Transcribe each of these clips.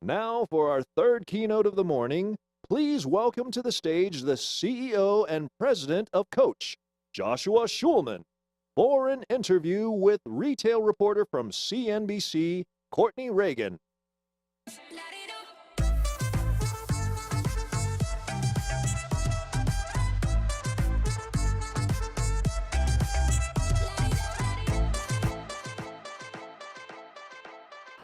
Now for our third keynote of the morning, please welcome to the stage the CEO and President of Coach, Joshua Schulman, for an interview with retail reporter from CNBC, Courtney Reagan.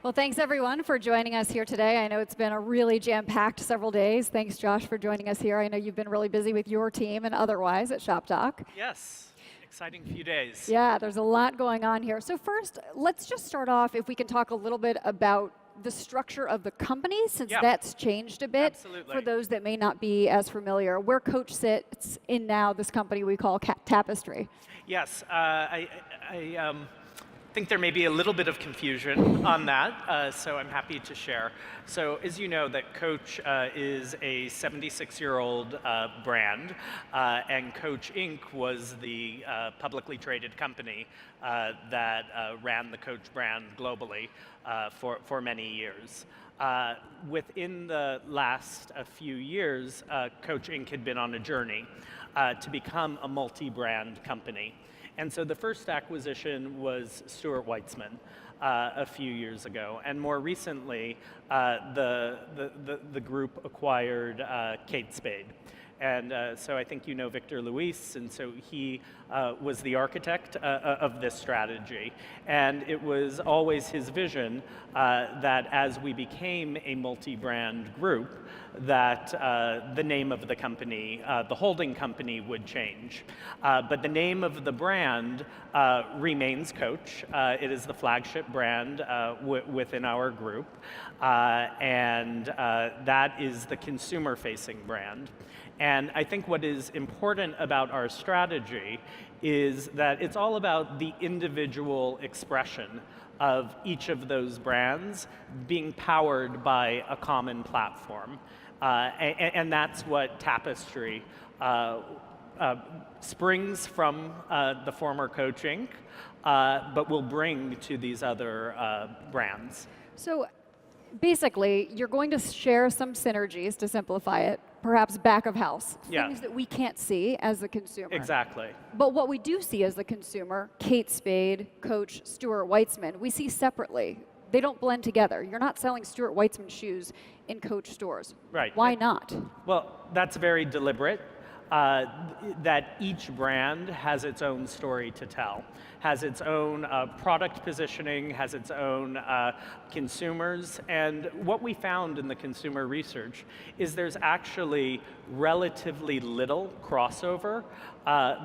Well, thanks everyone for joining us here today. I know it's been a really jam-packed several days. Thanks, Josh, for joining us here. I know you've been really busy with your team and otherwise at ShopTalk. Yes, exciting few days. Yeah, there's a lot going on here. So first, let's just start off if we can talk a little bit about the structure of the company, since that's changed a bit. Absolutely. For those that may not be as familiar, where Coach sits in now this company we call Tapestry. Yes, I think there may be a little bit of confusion on that, so I'm happy to share. So as you know, that Coach is a 76-year-old brand, and Coach Inc. was the publicly traded company that ran the Coach brand globally for many years. Within the last few years, Coach Inc. had been on a journey to become a multi-brand company. And so the first acquisition was Stuart Weitzman a few years ago, and more recently, the group acquired Kate Spade. And so I think you know Victor Luis, and so he was the architect of this strategy. And it was always his vision that as we became a multi-brand group, that the name of the company, the holding company, would change. But the name of the brand remains Coach. It is the flagship brand within our group, and that is the consumer-facing brand. And I think what is important about our strategy is that it's all about the individual expression of each of those brands being powered by a common platform. And that's what Tapestry springs from the former Coach Inc., but will bring to these other brands. So basically, you're going to share some synergies, to simplify it, perhaps back of house, things that we can't see as the consumer. Exactly. But what we do see as the consumer, Kate Spade, Coach, Stuart Weitzman, we see separately. They don't blend together. You're not selling Stuart Weitzman shoes in Coach stores. Right. Why not? Well, that's very deliberate. That each brand has its own story to tell, has its own product positioning, has its own consumers. And what we found in the consumer research is there's actually relatively little crossover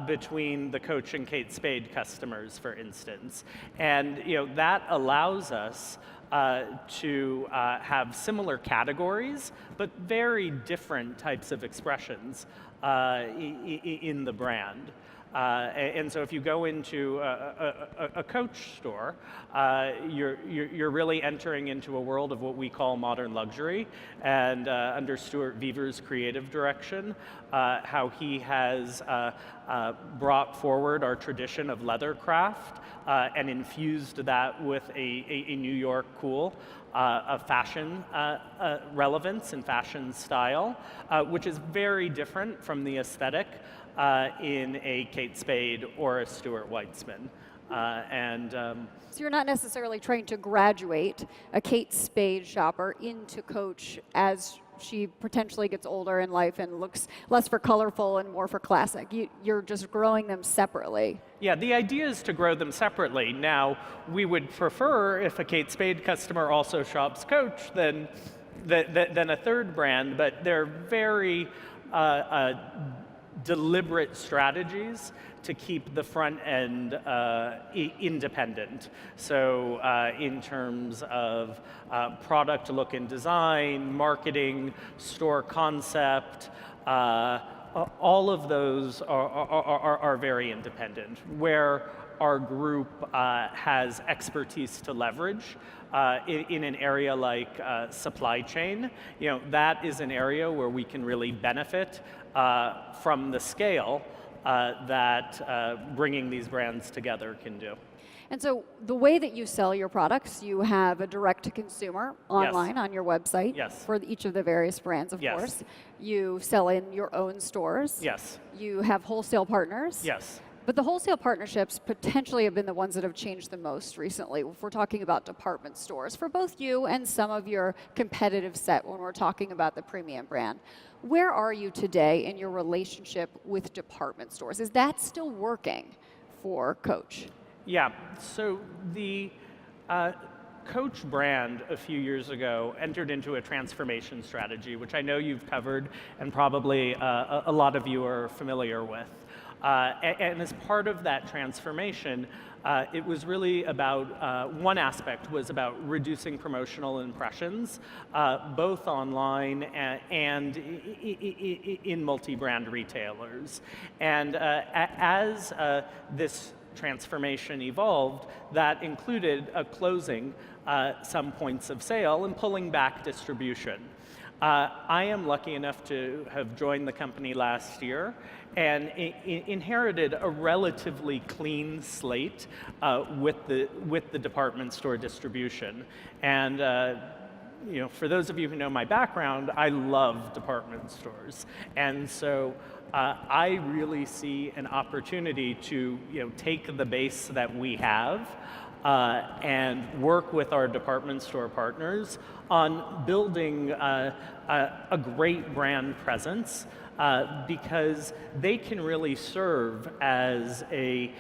between the Coach and Kate Spade customers, for instance. And that allows us to have similar categories, but very different types of expressions in the brand. And so if you go into a Coach store, you're really entering into a world of what we call modern luxury. And under Stuart Weaver's creative direction, how he has brought forward our tradition of leather craft and infused that with a New York cool of fashion relevance and fashion style, which is very different from the aesthetic in a Kate Spade or a Stuart Weitzman. So you're not necessarily trying to graduate a Kate Spade shopper into Coach as she potentially gets older in life and looks less for colorful and more for classic. You're just growing them separately. Yeah, the idea is to grow them separately. Now, we would prefer if a Kate Spade customer also shops Coach than a third brand, but they're very deliberate strategies to keep the front end independent. So in terms of product look and design, marketing, store concept, all of those are very independent. Where our group has expertise to leverage in an area like supply chain, that is an area where we can really benefit from the scale that bringing these brands together can do. And so the way that you sell your products, you have a direct-to-consumer online on your website for each of the various brands, of course. You sell in your own stores. You have wholesale partners. But the wholesale partnerships potentially have been the ones that have changed the most recently. If we're talking about department stores, for both you and some of your competitive set when we're talking about the premium brand. Where are you today in your relationship with department stores? Is that still working for Coach? Yeah, so the Coach brand a few years ago entered into a transformation strategy, which I know you've covered and probably a lot of you are familiar with. And as part of that transformation, it was really about, one aspect was about reducing promotional impressions, both online and in multi-brand retailers. And as this transformation evolved, that included closing some points of sale and pulling back distribution. I am lucky enough to have joined the company last year and inherited a relatively clean slate with the department store distribution. And you know, for those of you who know my background, I love department stores, and so I really see an opportunity to take the base that we have and work with our department store partners on building a great brand presence because they can really serve as a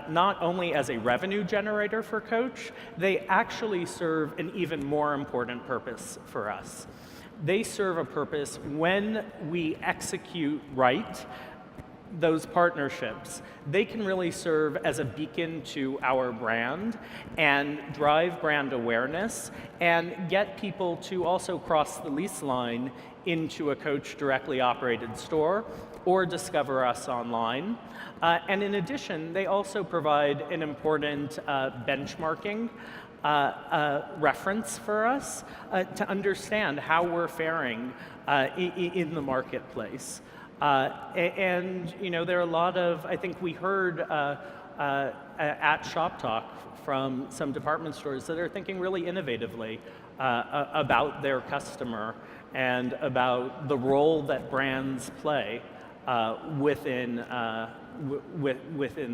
not only as a revenue generator for Coach, they actually serve an even more important purpose for us. They serve a purpose when we execute right those partnerships. They can really serve as a beacon to our brand and drive brand awareness and get people to also cross the lease line into a Coach directly operated store or discover us online. And in addition, they also provide an important benchmarking reference for us to understand how we're faring in the marketplace. And there are a lot of, I think we heard at Shop Talk from some department stores that are thinking really innovatively about their customer and about the role that brands play within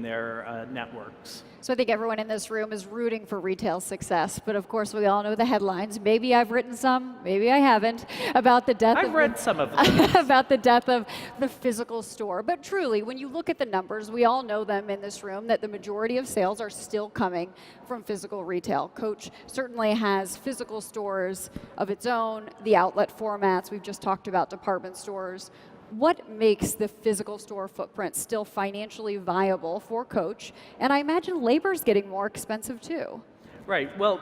their networks. So I think everyone in this room is rooting for retail success, but of course we all know the headlines. Maybe I've written some, maybe I haven't, about the death I've read some of them. about the death of the physical store. But truly, when you look at the numbers, we all know them in this room, that the majority of sales are still coming from physical retail. Coach certainly has physical stores of its own, the outlet formats. We've just talked about department stores. What makes the physical store footprint still financially viable for Coach? And I imagine labor's getting more expensive too. Right. Well,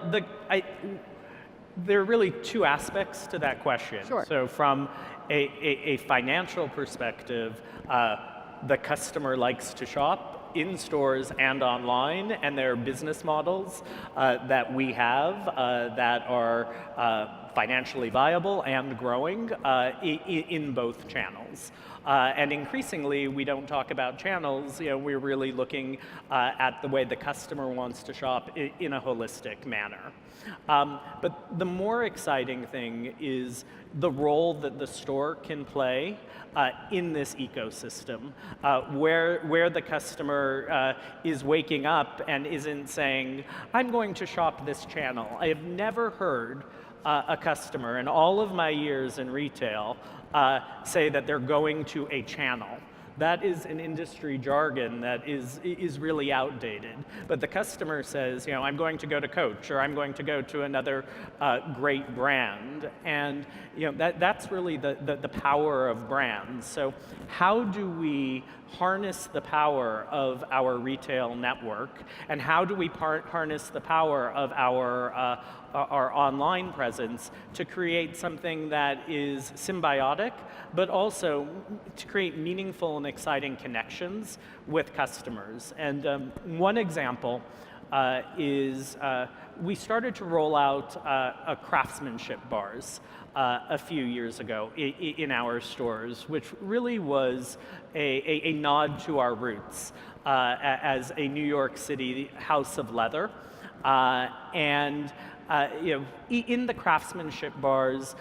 there are really two aspects to that question. Sure. So from a financial perspective, the customer likes to shop in stores and online, and there are business models that we have that are financially viable and growing in both channels. And increasingly, we don't talk about channels. We're really looking at the way the customer wants to shop in a holistic manner. But the more exciting thing is the role that the store can play in this ecosystem, where the customer is waking up and isn't saying, I'm going to shop this channel. I have never heard a customer in all of my years in retail say that they're going to a channel. That is an industry jargon that is really outdated. But the customer says, I'm going to go to Coach, or I'm going to go to another great brand. And that's really the power of brands. So how do we harness the power of our retail network, and how do we harness the power of our online presence to create something that is symbiotic, but also to create meaningful and exciting connections with customers? And one example is we started to roll out a craftsmanship bars a few years ago in our stores, which really was a nod to our roots as a New York City house of leather. In the craftsmanship bars,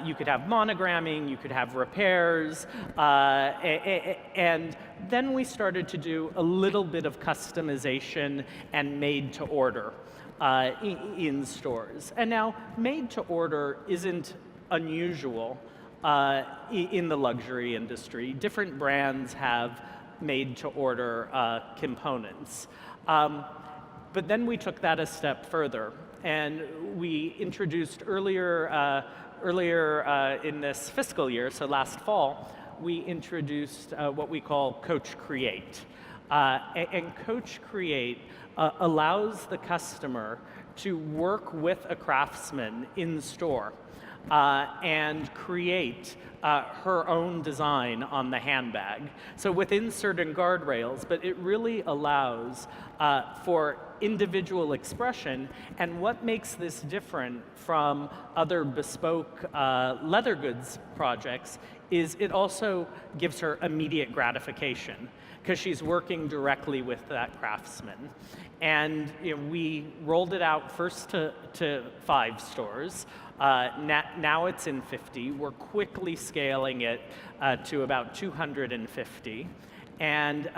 you could have monogramming, you could have repairs, and then we started to do a little bit of customization and made to order in stores. And now, made to order isn't unusual in the luxury industry. Different brands have made to order components. But then we took that a step further, and we introduced earlier in this fiscal year, so last fall, we introduced what we call Coach Create. And Coach Create allows the customer to work with a craftsman in store and create her own design on the handbag. So within certain guardrails, but it really allows for individual expression. And what makes this different from other bespoke leather goods projects is it also gives her immediate gratification because she's working directly with that craftsman. And we rolled it out first to 5 stores. Now it's in 50. We're quickly scaling it to about 250. And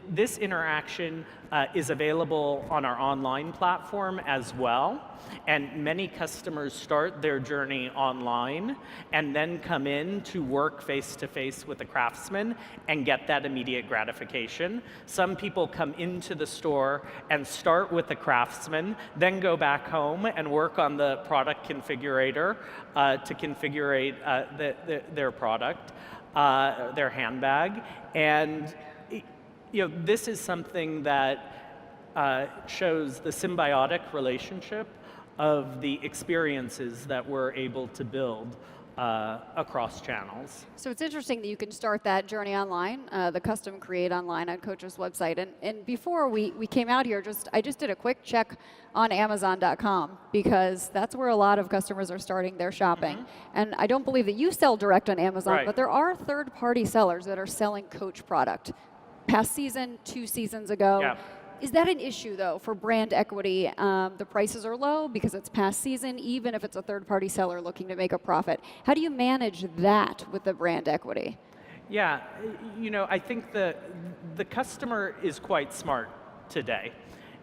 this interaction is available on our online platform as well. And many customers start their journey online and then come in to work face-to-face with a craftsman and get that immediate gratification. Some people come into the store and start with the craftsman, then go back home and work on the product configurator to configure their product, their handbag. And this is something that shows the symbiotic relationship of the experiences that we're able to build across channels. So it's interesting that you can start that journey online, the custom create online on Coach's website. And before we came out here, I just did a quick check on Amazon.com because that's where a lot of customers are starting their shopping. Mm-hmm. And I don't believe that you sell direct on Amazon, right, but there are third-party sellers that are selling Coach product. Past season, 2 seasons ago. Yeah. Is that an issue, though, for brand equity? The prices are low because it's past season, even if it's a third-party seller looking to make a profit. How do you manage that with the brand equity? Yeah, I think the customer is quite smart today.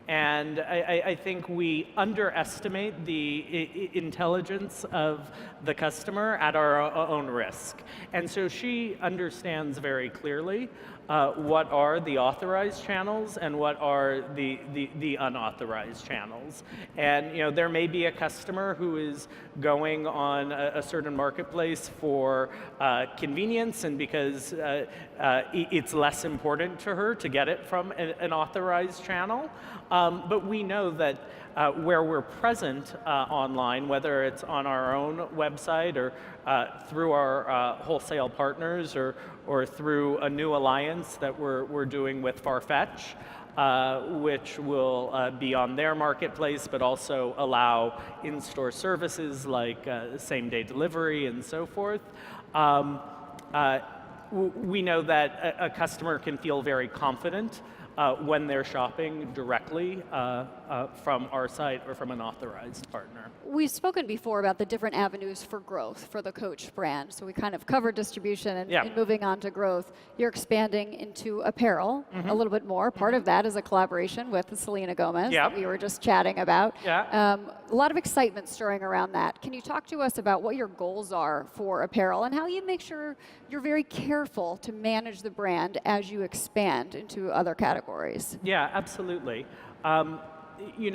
And I think we underestimate the intelligence of the customer at our own risk. And so she understands very clearly what are the authorized channels and what are the unauthorized channels. And there may be a customer who is going on a certain marketplace for convenience and because it's less important to her to get it from an authorized channel. But we know that where we're present online, whether it's on our own website or through our wholesale partners or through a new alliance that we're doing with Farfetch, which will be on their marketplace, but also allow in-store services like same-day delivery and so forth. We know that a customer can feel very confident when they're shopping directly from our site or from an authorized partner. We've spoken before about the different avenues for growth for the Coach brand. So we kind of covered distribution and moving on to growth. You're expanding into apparel a little bit more. Part of that is a collaboration with Selena Gomez that we were just chatting about. A lot of excitement stirring around that. Can you talk to us about what your goals are for apparel and how you make sure you're very careful to manage the brand as you expand into other categories? Yeah, absolutely.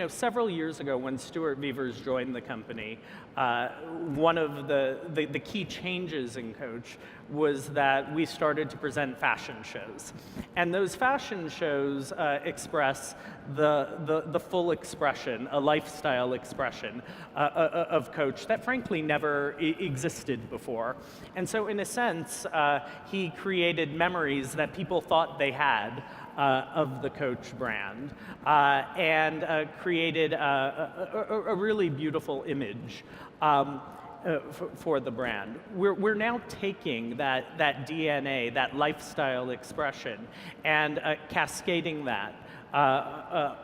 Several years ago when Stuart Vevers joined the company, one of the key changes in Coach was that we started to present fashion shows. And those fashion shows express the full expression, a lifestyle expression of Coach that frankly never existed before. And so in a sense, he created memories that people thought they had of the Coach brand and created a really beautiful image for the brand. We're now taking that DNA, that lifestyle expression, and cascading that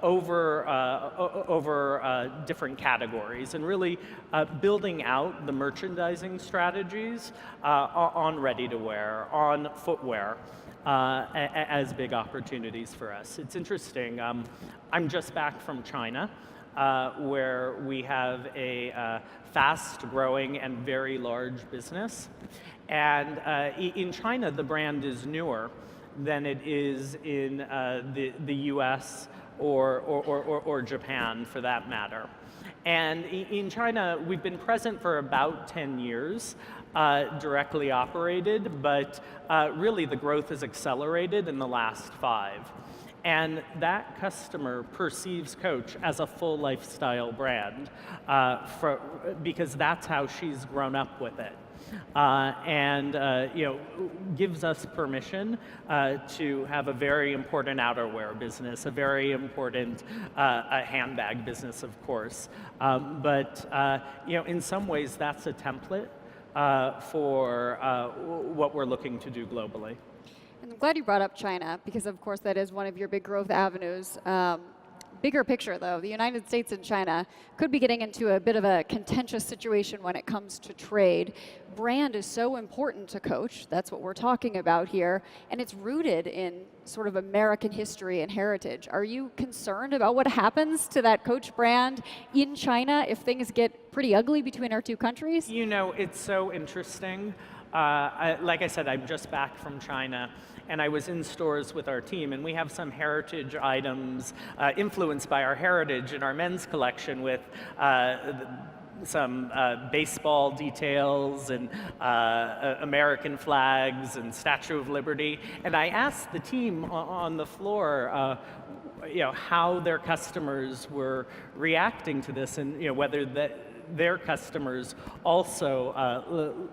over different categories, and really building out the merchandising strategies on ready-to-wear, on footwear, as big opportunities for us. It's interesting. I'm just back from China, where we have a fast-growing and very large business. And in China, the brand is newer than it is in the US or Japan, for that matter. And in China, we've been present for about 10 years, directly operated, but really the growth has accelerated in the last 5. And that customer perceives Coach as a full lifestyle brand because that's how she's grown up with it. And gives us permission to have a very important outerwear business, a very important handbag business, of course. But in some ways, that's a template for what we're looking to do globally. And I'm glad you brought up China, because of course that is one of your big growth avenues. Bigger picture, though, the United States and China could be getting into a bit of a contentious situation when it comes to trade. Brand is so important to Coach. That's what we're talking about here. And it's rooted in sort of American history and heritage. Are you concerned about what happens to that Coach brand in China if things get pretty ugly between our two countries? It's so interesting. Like I said, I'm just back from China, and I was in stores with our team, and we have some heritage items influenced by our heritage in our men's collection, with some baseball details and American flags and Statue of Liberty. And I asked the team on the floor how their customers were reacting to this, and whether their customers also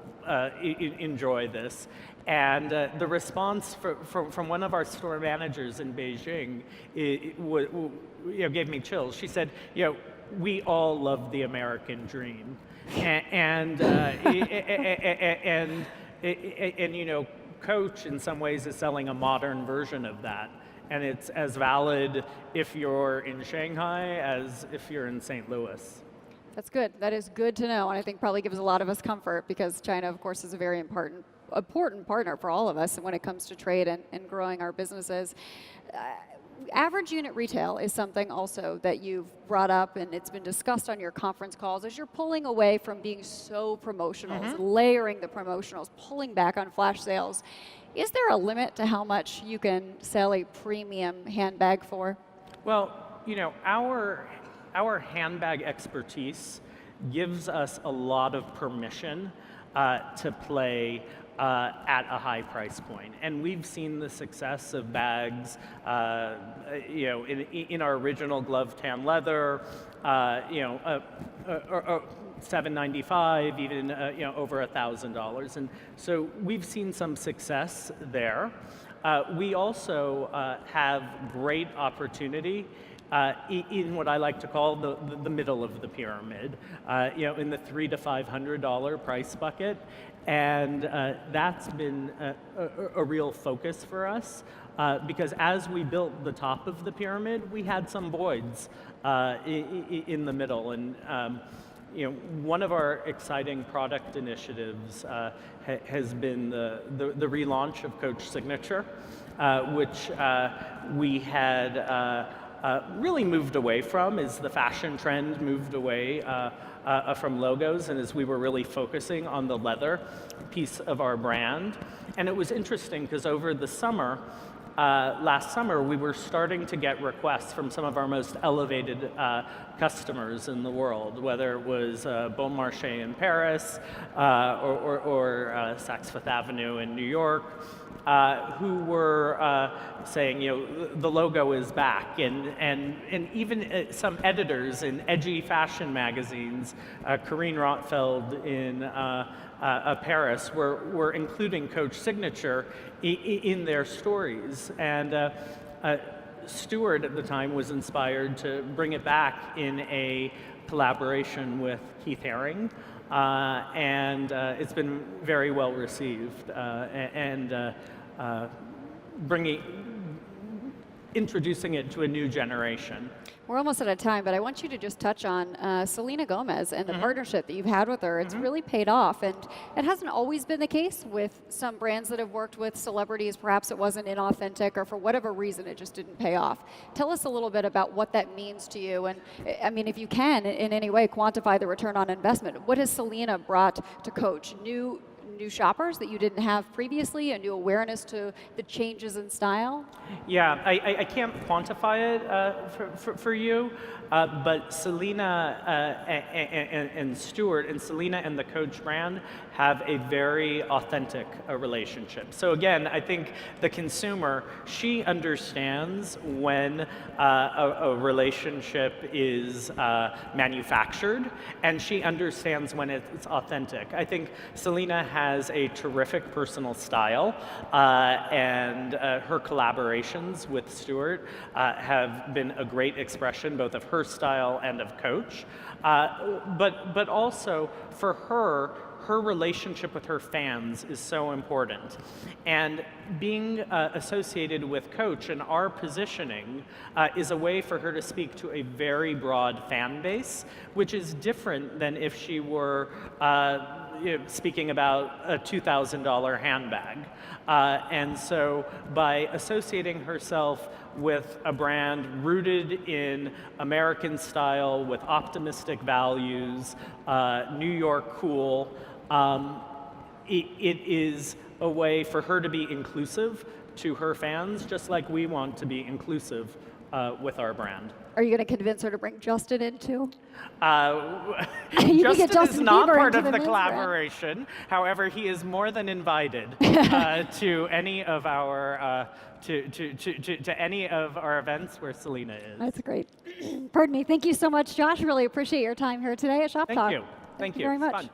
enjoy this. And the response from one of our store managers in Beijing gave me chills. She said, we all love the American dream. And Coach in some ways is selling a modern version of that. And it's as valid if you're in Shanghai as if you're in St. Louis. That's good. That is good to know, and I think probably gives a lot of us comfort, because China, of course, is a very important partner for all of us when it comes to trade and growing our businesses. Average unit retail is something also that you've brought up, and it's been discussed on your conference calls as you're pulling away from being so promotional, layering the promotionals, pulling back on flash sales. Is there a limit to how much you can sell a premium handbag for? Well, our handbag expertise gives us a lot of permission to play at a high price point. And we've seen the success of bags, in our original glove tan leather, $795, even over $1,000. And so we've seen some success there. We also have great opportunity in what I like to call the middle of the pyramid, in the $300 to $500 price bucket. And that's been a real focus for us, because as we built the top of the pyramid, we had some voids in the middle. And one of our exciting product initiatives has been the relaunch of Coach Signature, which we had really moved away from as the fashion trend moved away from logos, and as we were really focusing on the leather piece of our brand. And it was interesting because over the summer, last summer, we were starting to get requests from some of our most elevated customers in the world, whether it was Bon Marché in Paris or Saks Fifth Avenue in New York, who were saying, the logo is back, and even some editors in edgy fashion magazines, Corinne Rotfeld in Paris, were including Coach Signature in their stories. And Stuart at the time was inspired to bring it back in a collaboration with Keith Haring, and it's been very well received. Introducing it to a new generation. We're almost out of time, but I want you to just touch on Selena Gomez and the partnership that you've had with her. It's really paid off, and it hasn't always been the case with some brands that have worked with celebrities. Perhaps it wasn't inauthentic, or for whatever reason, it just didn't pay off. Tell us a little bit about what that means to you, and I mean, if you can, in any way, quantify the return on investment. What has Selena brought to Coach? New shoppers that you didn't have previously, a new awareness to the changes in style? Yeah, I can't quantify it for you, but Selena and Stuart, and Selena and the Coach brand have a very authentic relationship. So again, I think the consumer, she understands when a relationship is manufactured, and she understands when it's authentic. I think Selena has a terrific personal style, and her collaborations with Stuart have been a great expression both of her style and of Coach. But also for her relationship with her fans is so important. And being associated with Coach and our positioning is a way for her to speak to a very broad fan base, which is different than if she were speaking about a $2,000 handbag. And so by associating herself with a brand rooted in American style, with optimistic values, New York cool, it is a way for her to be inclusive to her fans, just like we want to be inclusive with our brand. Are you going to convince her to bring Justin in too? Justin is not part of the collaboration. However, he is more than invited to any of our to any of our events where Selena is. That's great. Pardon me. Thank you so much, Josh. Really appreciate your time here today at Shop Talk. Thank you. Thank you very much. Fun.